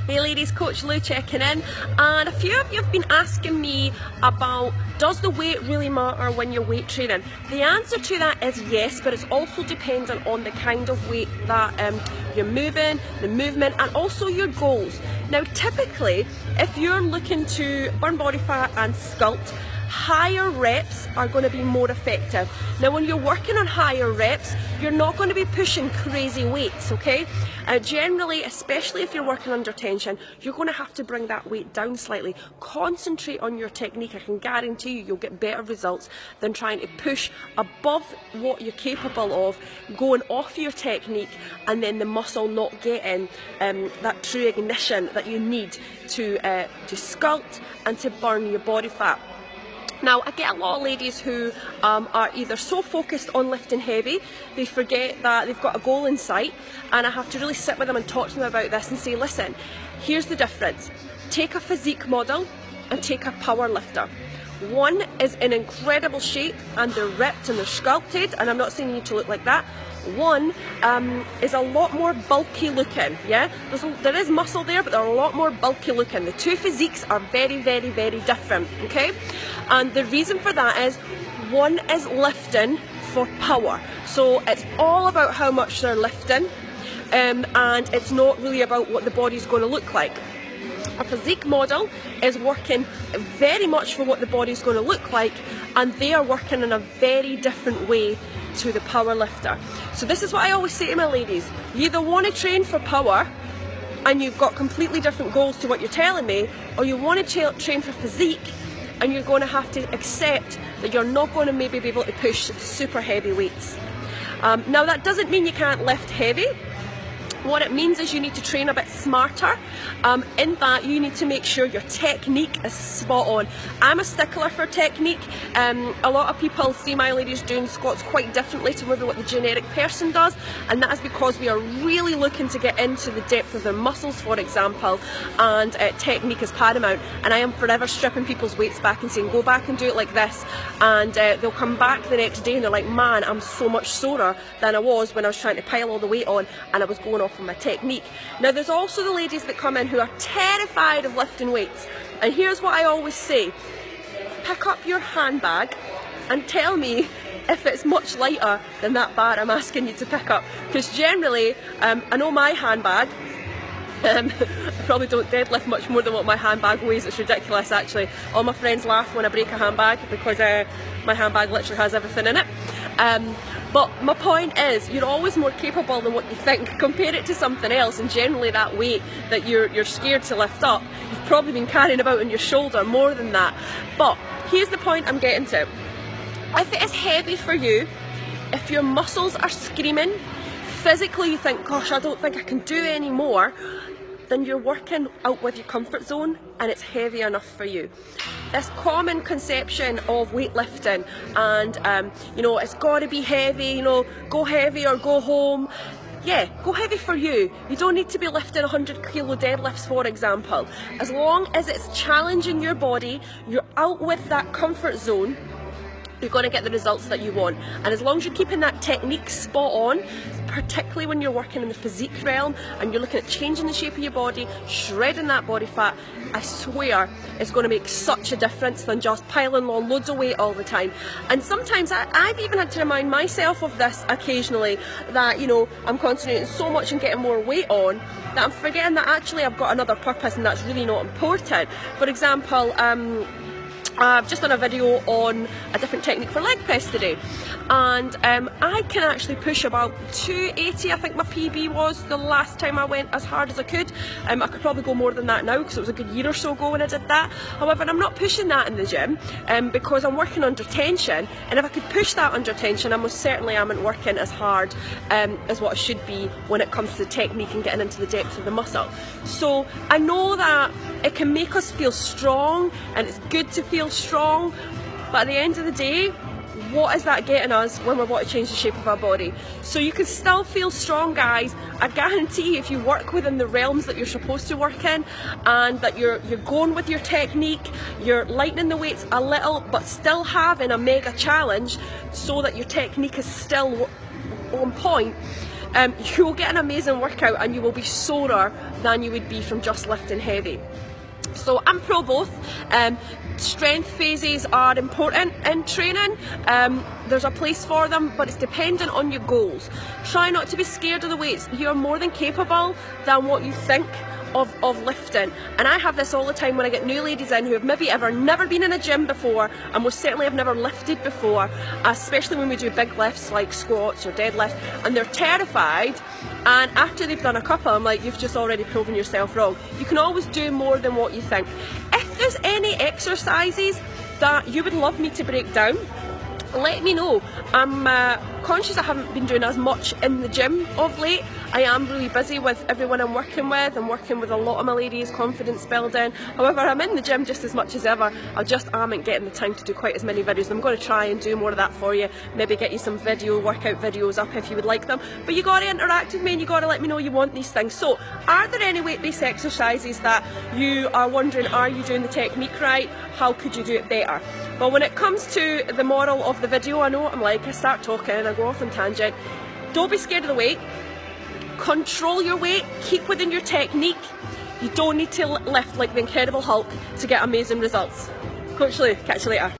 Hey ladies, Coach Lou checking in, and a few of you have been asking me about, does the weight really matter when you're weight training? The answer to that is yes, but it's also dependent on the kind of weight that you're moving, the movement, and also your goals. Now typically, if you're looking to burn body fat and sculpt, higher reps are going to be more effective. Now when you're working on higher reps, you're not going to be pushing crazy weights, okay? Generally, especially if you're working under tension, you're going to have to bring that weight down slightly. Concentrate on your technique. I can guarantee you'll get better results than trying to push above what you're capable of, going off your technique, and then the muscle not getting that true ignition that you need to sculpt and to burn your body fat. Now, I get a lot of ladies who are either so focused on lifting heavy, they forget that they've got a goal in sight, and I have to really sit with them and talk to them about this and say, listen, here's the difference. Take a physique model and take a power lifter. One is in incredible shape and they're ripped and they're sculpted, and I'm not saying you need to look like that. One is a lot more bulky looking, yeah? There is muscle there, but they're a lot more bulky looking. The two physiques are very, very, very different, okay? And the reason for that is one is lifting for power. So it's all about how much they're lifting, and it's not really about what the body's going to look like. A physique model is working very much for what the body's going to look like, and they are working in a very different way to the power lifter. So this is what I always say to my ladies: you either want to train for power and you've got completely different goals to what you're telling me, or you want to train for physique and you're going to have to accept that you're not going to maybe be able to push super heavy weights. Now that doesn't mean you can't lift heavy. What it means is you need to train a bit smarter, in that you need to make sure your technique is spot on. I'm a stickler for technique. A lot of people see my ladies doing squats quite differently to maybe what the generic person does, and that is because we are really looking to get into the depth of their muscles, for example, and technique is paramount. And I am forever stripping people's weights back and saying, go back and do it like this, and they'll come back the next day and they're like, man, I'm so much sorer than I was when I was trying to pile all the weight on and I was going off from my technique. Now there's also the ladies that come in who are terrified of lifting weights, and here's what I always say: pick up your handbag and tell me if it's much lighter than that bar I'm asking you to pick up, because generally I know my handbag, I probably don't deadlift much more than what my handbag weighs. It's ridiculous actually. All my friends laugh when I break a handbag because my handbag literally has everything in it. But my point is, you're always more capable than what you think. Compare it to something else, and generally that weight that you're scared to lift up, you've probably been carrying about on your shoulder more than that. But here's the point I'm getting to. If it is heavy for you, if your muscles are screaming, physically you think, gosh, I don't think I can do any more, then you're working out with your comfort zone and it's heavy enough for you. This common conception of weightlifting and you know, it's got to be heavy, you know, go heavy or go home. Yeah, go heavy for you. You don't need to be lifting 100 kilo deadlifts, for example. As long as it's challenging your body, you're out with that comfort zone, you're going to get the results that you want. And as long as you're keeping that technique spot on, particularly when you're working in the physique realm and you're looking at changing the shape of your body, shredding that body fat, I swear it's going to make such a difference than just piling on loads of weight all the time. And sometimes I've even had to remind myself of this occasionally, that, you know, I'm concentrating so much on getting more weight on that I'm forgetting that actually I've got another purpose and that's really not important. For example, I've just done a video on a different technique for leg press today, and I can actually push about 280, I think my PB was the last time I went as hard as I could. I could probably go more than that now because it was a good year or so ago when I did that. However, I'm not pushing that in the gym because I'm working under tension, and if I could push that under tension, I most certainly am working as hard as what I should be when it comes to technique and getting into the depth of the muscle. So I know that it can make us feel strong and it's good to feel strong, but at the end of the day, what is that getting us when we want to change the shape of our body? So you can still feel strong, guys. I guarantee if you work within the realms that you're supposed to work in, and that you're going with your technique, you're lightening the weights a little but still having a mega challenge so that your technique is still on point, you'll get an amazing workout and you will be sorer than you would be from just lifting heavy. So I'm pro both. Strength phases are important in training. There's a place for them, but it's dependent on your goals. Try not to be scared of the weights. You're more than capable than what you think of lifting. And I have this all the time when I get new ladies in who have maybe never been in a gym before, and most certainly have never lifted before, especially when we do big lifts like squats or deadlifts, and they're terrified. And after they've done a couple, I'm like, you've just already proven yourself wrong. You can always do more than what you think. If there's any exercises that you would love me to break down, let me know. I'm conscious I haven't been doing as much in the gym of late. I am really busy with everyone I'm working with. I'm working with a lot of my ladies, confidence building. However, I'm in the gym just as much as ever. I just aren't getting the time to do quite as many videos. I'm going to try and do more of that for you. Maybe get you some workout videos up if you would like them. But you got to interact with me and you got to let me know you want these things. So, are there any weight-based exercises that you are wondering, are you doing the technique right? How could you do it better? Well, when it comes to the moral of the video, I know I start talking and I go off on tangent. Don't be scared of the weight. Control your weight, keep within your technique. You don't need to lift like the Incredible Hulk to get amazing results. Coach Lou, catch you later.